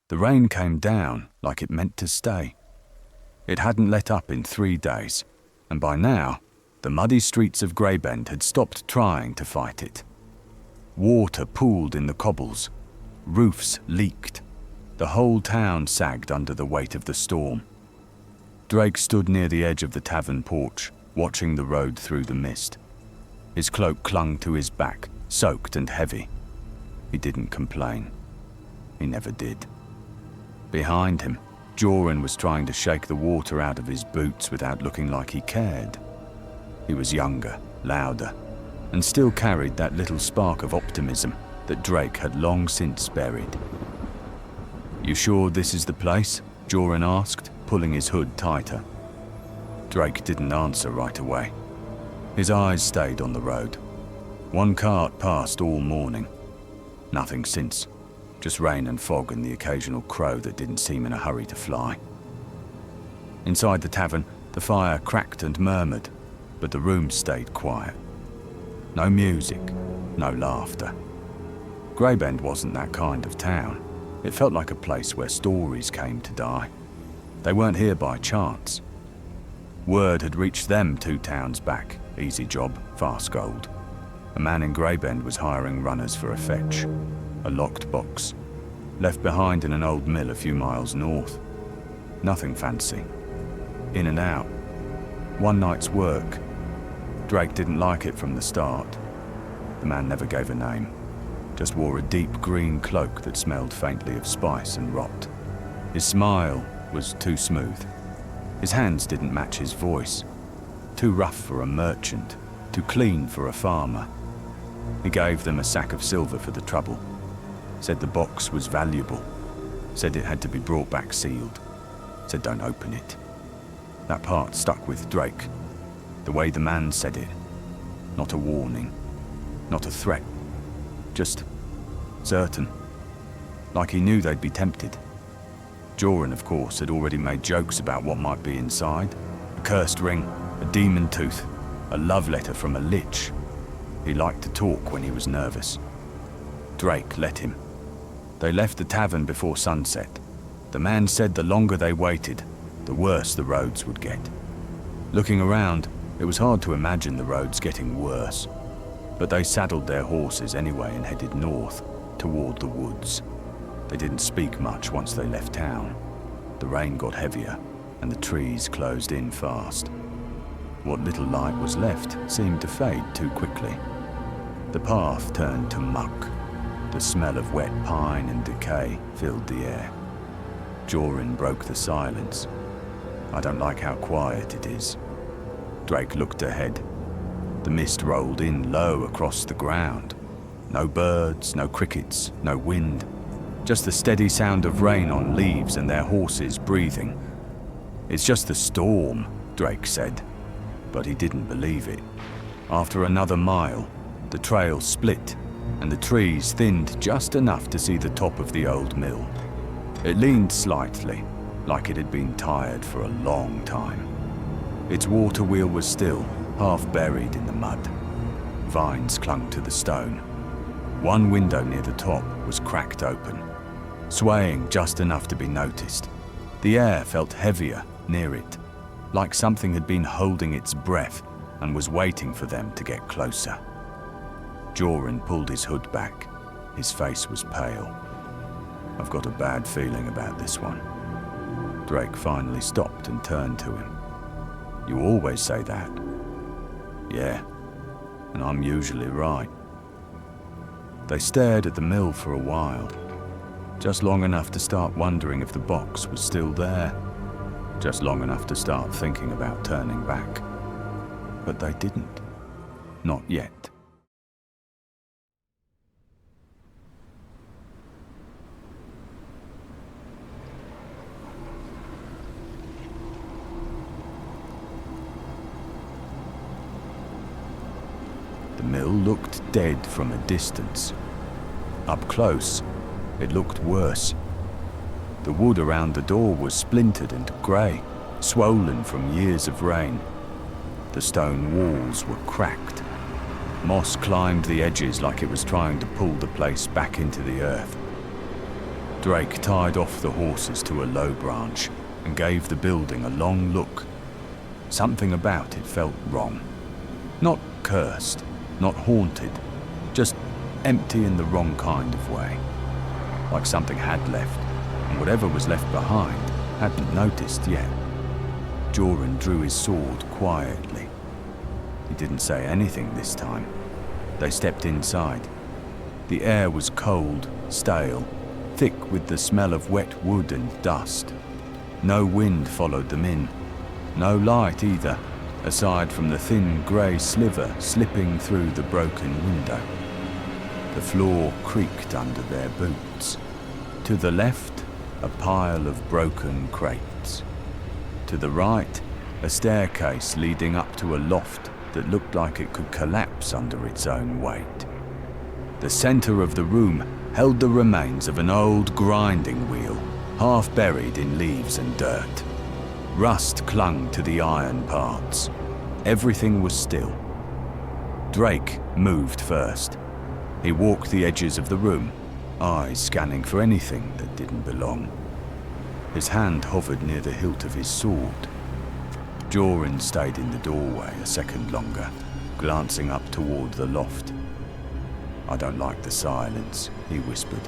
The rain came down like it meant to stay. It hadn't let up in 3 days, and by now, the muddy streets of Greybend had stopped trying to fight it. Water pooled in the cobbles. Roofs leaked. The whole town sagged under the weight of the storm. Drake stood near the edge of the tavern porch, watching the road through the mist. His cloak clung to his back, soaked and heavy. He didn't complain. He never did. Behind him, Joran was trying to shake the water out of his boots without looking like he cared. He was younger, louder, and still carried that little spark of optimism that Drake had long since buried. "You sure this is the place?" Joran asked, pulling his hood tighter. Drake didn't answer right away. His eyes stayed on the road. One cart passed all morning. Nothing since. Just rain and fog and the occasional crow that didn't seem in a hurry to fly. Inside the tavern, the fire cracked and murmured, but the room stayed quiet. No music, no laughter. Greybend wasn't that kind of town. It felt like a place where stories came to die. They weren't here by chance. Word had reached them 2 towns back. Easy job, fast gold. A man in Greybend was hiring runners for a fetch. A locked box, left behind in an old mill a few miles north. Nothing fancy. In and out. One night's work. Drake didn't like it from the start. The man never gave a name. Just wore a deep green cloak that smelled faintly of spice and rot. His smile was too smooth. His hands didn't match his voice. Too rough for a merchant, too clean for a farmer. He gave them a sack of silver for the trouble. Said the box was valuable. Said it had to be brought back sealed. Said don't open it. That part stuck with Drake. The way the man said it. Not a warning. Not a threat. Just certain. Like he knew they'd be tempted. Joran, of course, had already made jokes about what might be inside. A cursed ring, a demon tooth, a love letter from a lich. He liked to talk when he was nervous. Drake let him. They left the tavern before sunset. The man said the longer they waited, the worse the roads would get. Looking around, it was hard to imagine the roads getting worse. But they saddled their horses anyway and headed north, toward the woods. They didn't speak much once they left town. The rain got heavier, and the trees closed in fast. What little light was left seemed to fade too quickly. The path turned to muck. The smell of wet pine and decay filled the air. Joran broke the silence. "I don't like how quiet it is." Drake looked ahead. The mist rolled in low across the ground. No birds, no crickets, no wind. Just the steady sound of rain on leaves and their horses breathing. "It's just the storm," Drake said. But he didn't believe it. After another mile, the trail split, and the trees thinned just enough to see the top of the old mill. It leaned slightly, like it had been tired for a long time. Its water wheel was still, half buried in the mud. Vines clung to the stone. One window near the top was cracked open, swaying just enough to be noticed. The air felt heavier near it, like something had been holding its breath and was waiting for them to get closer. Joran pulled his hood back. His face was pale. "I've got a bad feeling about this one." Drake finally stopped and turned to him. "You always say that." "Yeah, and I'm usually right." They stared at the mill for a while, just long enough to start wondering if the box was still there, just long enough to start thinking about turning back. But they didn't. Not yet. The mill looked dead from a distance. Up close, it looked worse. The wood around the door was splintered and grey, swollen from years of rain. The stone walls were cracked. Moss climbed the edges like it was trying to pull the place back into the earth. Drake tied off the horses to a low branch and gave the building a long look. Something about it felt wrong. Not cursed, not haunted, just empty in the wrong kind of way. Like something had left, and whatever was left behind hadn't noticed yet. Joran drew his sword quietly. He didn't say anything this time. They stepped inside. The air was cold, stale, thick with the smell of wet wood and dust. No wind followed them in. No light either, aside from the thin grey sliver slipping through the broken window. The floor creaked under their boots. To the left, a pile of broken crates. To the right, a staircase leading up to a loft that looked like it could collapse under its own weight. The centre of the room held the remains of an old grinding wheel, half buried in leaves and dirt. Rust clung to the iron parts. Everything was still. Drake moved first. He walked the edges of the room, eyes scanning for anything that didn't belong. His hand hovered near the hilt of his sword. Joran stayed in the doorway a second longer, glancing up toward the loft. "I don't like the silence," he whispered.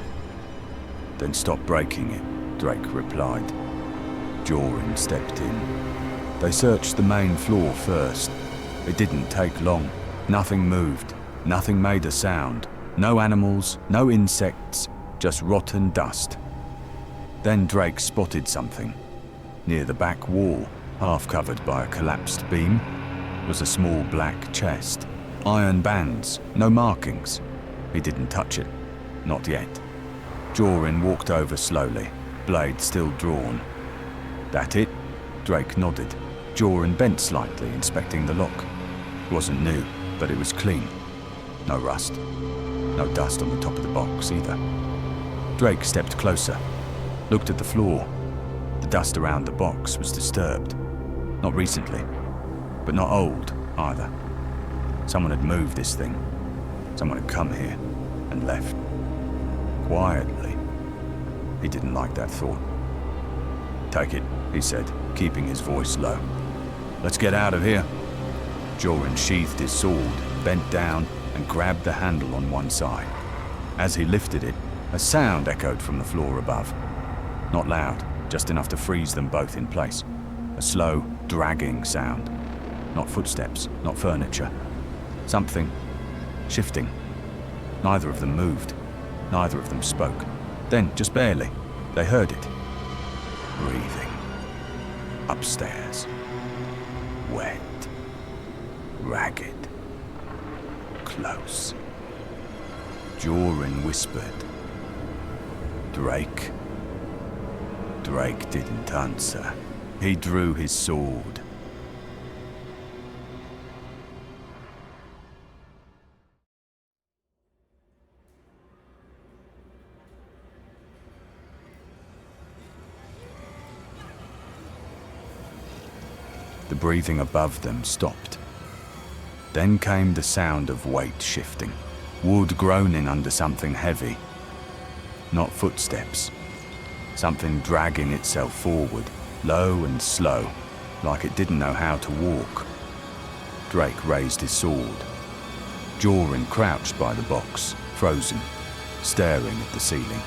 "Then stop breaking it," Drake replied. Joran stepped in. They searched the main floor first. It didn't take long. Nothing moved. Nothing made a sound. No animals, no insects, just rotten dust. Then Drake spotted something. Near the back wall, half covered by a collapsed beam, was a small black chest. Iron bands, no markings. He didn't touch it. Not yet. Joran walked over slowly, blade still drawn. "That it?" Drake nodded. Joran bent slightly, inspecting the lock. It wasn't new, but it was clean. No rust. No dust on the top of the box either. Drake stepped closer, looked at the floor. The dust around the box was disturbed. Not recently, but not old either. Someone had moved this thing. Someone had come here and left. Quietly. He didn't like that thought. "Take it," he said, keeping his voice low. "Let's get out of here." Joran sheathed his sword, bent down, and grabbed the handle on one side. As he lifted it, a sound echoed from the floor above. Not loud, just enough to freeze them both in place. A slow, dragging sound. Not footsteps, not furniture. Something shifting. Neither of them moved. Neither of them spoke. Then, just barely, they heard it. Breathing. Upstairs. Wet. Ragged. Close. Joran whispered. "Drake?" Drake didn't answer. He drew his sword. The breathing above them stopped. Then came the sound of weight shifting, wood groaning under something heavy. Not footsteps. Something dragging itself forward, low and slow, like it didn't know how to walk. Drake raised his sword. Joran crouched by the box, frozen, staring at the ceiling.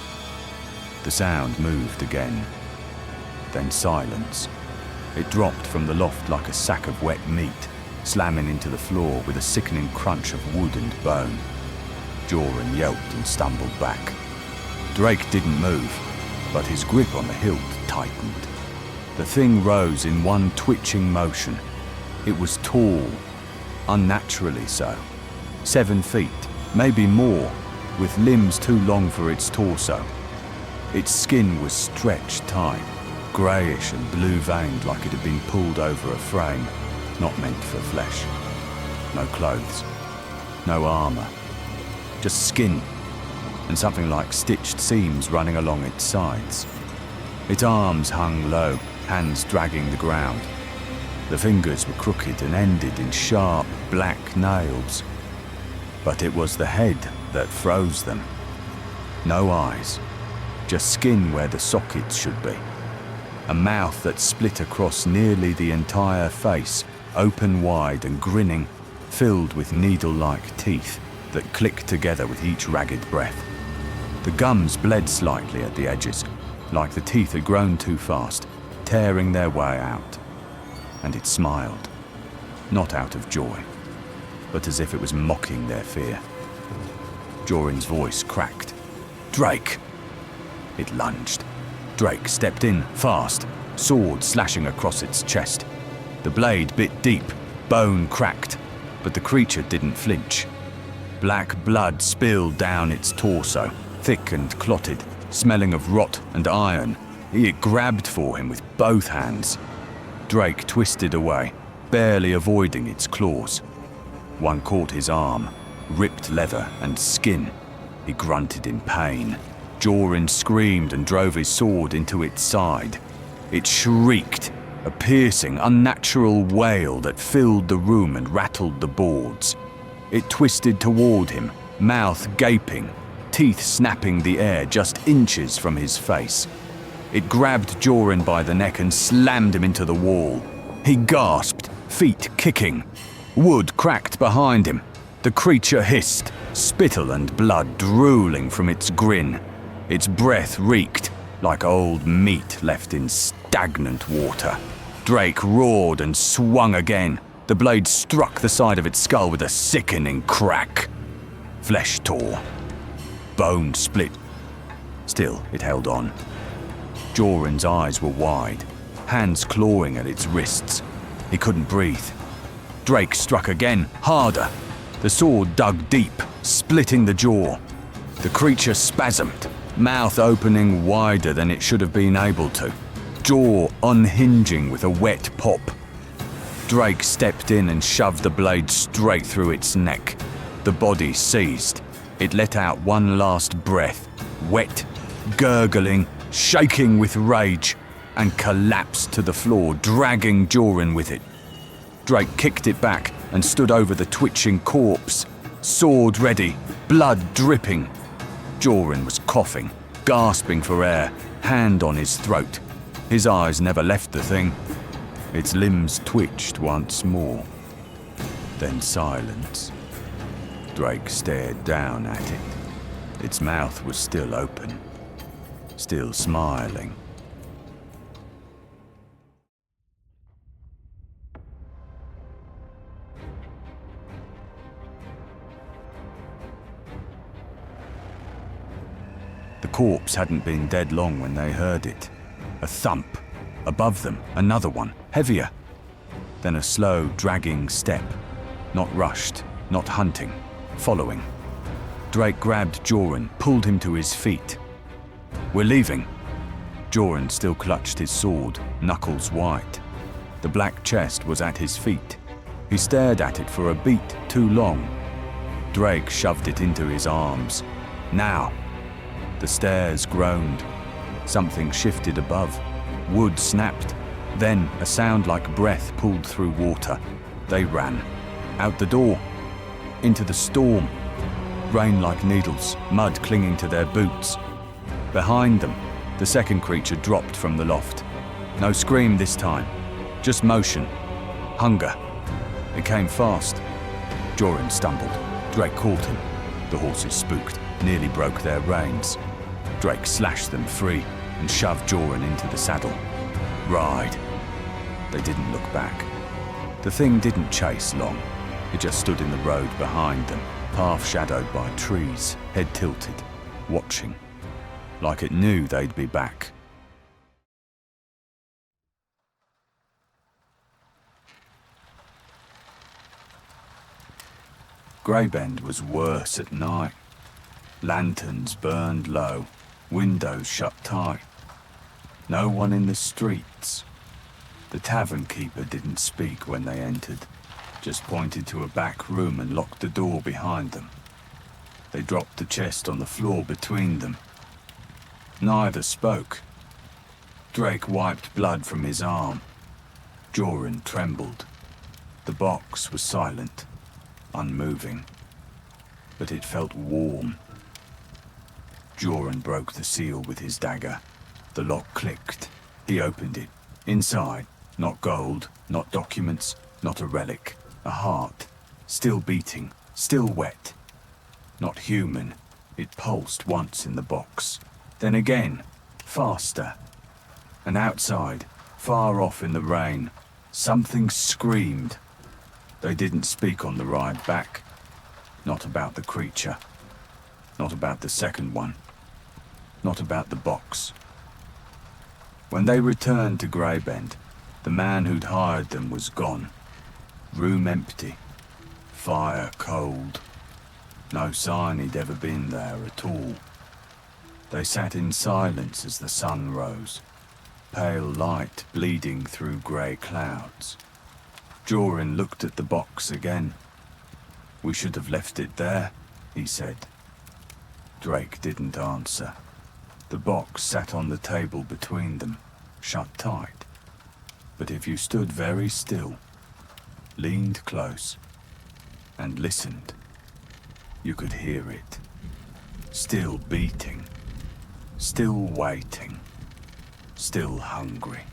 The sound moved again. Then silence. It dropped from the loft like a sack of wet meat, slamming into the floor with a sickening crunch of wood and bone. Joran yelped and stumbled back. Drake didn't move, but his grip on the hilt tightened. The thing rose in one twitching motion. It was tall, unnaturally so. 7 feet, maybe more, with limbs too long for its torso. Its skin was stretched tight, greyish and blue-veined like it had been pulled over a frame, not meant for flesh. No clothes, no armour, just skin, and something like stitched seams running along its sides. Its arms hung low, hands dragging the ground. The fingers were crooked and ended in sharp, black nails. But it was the head that froze them. No eyes, just skin where the sockets should be. A mouth that split across nearly the entire face, open wide and grinning, filled with needle-like teeth that clicked together with each ragged breath. The gums bled slightly at the edges, like the teeth had grown too fast, tearing their way out. And it smiled, not out of joy, but as if it was mocking their fear. Joran's voice cracked. "Drake!" It lunged. Drake stepped in, fast, sword slashing across its chest. The blade bit deep, bone cracked, but the creature didn't flinch. Black blood spilled down its torso, thick and clotted, smelling of rot and iron. It grabbed for him with both hands. Drake twisted away, barely avoiding its claws. One caught his arm, ripped leather and skin. He grunted in pain. Joran screamed and drove his sword into its side. It shrieked, a piercing, unnatural wail that filled the room and rattled the boards. It twisted toward him, mouth gaping, teeth snapping the air just inches from his face. It grabbed Joran by the neck and slammed him into the wall. He gasped, feet kicking. Wood cracked behind him. The creature hissed, spittle and blood drooling from its grin. Its breath reeked like old meat left in stagnant water. Drake roared and swung again. The blade struck the side of its skull with a sickening crack. Flesh tore. Bone split. Still, it held on. Joran's eyes were wide, hands clawing at its wrists. He couldn't breathe. Drake struck again, harder. The sword dug deep, splitting the jaw. The creature spasmed, mouth opening wider than it should have been able to, jaw unhinging with a wet pop. Drake stepped in and shoved the blade straight through its neck. The body seized. It let out one last breath, wet, gurgling, shaking with rage, and collapsed to the floor, dragging Joran with it. Drake kicked it back and stood over the twitching corpse, sword ready, blood dripping. Joran was coughing, gasping for air, hand on his throat. His eyes never left the thing. Its limbs twitched once more. Then silence. Drake stared down at it. Its mouth was still open, still smiling. The corpse hadn't been dead long when they heard it. A thump. Above them, another one, heavier. Then a slow, dragging step. Not rushed, not hunting, following. Drake grabbed Joran, pulled him to his feet. "We're leaving." Joran still clutched his sword, knuckles white. The black chest was at his feet. He stared at it for a beat too long. Drake shoved it into his arms. Now. The stairs groaned. Something shifted above. Wood snapped. Then a sound like breath pulled through water. They ran. Out the door. Into the storm. Rain like needles, mud clinging to their boots. Behind them, the second creature dropped from the loft. No scream this time. Just motion. Hunger. It came fast. Joran stumbled. Drake caught him. The horses spooked, nearly broke their reins. Drake slashed them free and shoved Joran into the saddle. Ride. They didn't look back. The thing didn't chase long. It just stood in the road behind them, half shadowed by trees, head tilted, watching, like it knew they'd be back. Greybend was worse at night. Lanterns burned low, windows shut tight. No one in the streets. The tavern keeper didn't speak when they entered, just pointed to a back room and locked the door behind them. They dropped the chest on the floor between them. Neither spoke. Drake wiped blood from his arm. Joran trembled. The box was silent, unmoving, but it felt warm. Joran broke the seal with his dagger. The lock clicked. He opened it. Inside, not gold, not documents, not a relic. A heart, still beating, still wet. Not human. It pulsed once in the box. Then again, faster. And outside, far off in the rain, something screamed. They didn't speak on the ride back. Not about the creature. Not about the second one. Not about the box. When they returned to Greybend, the man who'd hired them was gone. Room empty. Fire cold. No sign he'd ever been there at all. They sat in silence as the sun rose, pale light bleeding through grey clouds. Joran looked at the box again. "We should have left it there," he said. Drake didn't answer. The box sat on the table between them, shut tight. But if you stood very still, leaned close, and listened, you could hear it. Still beating, still waiting, still hungry.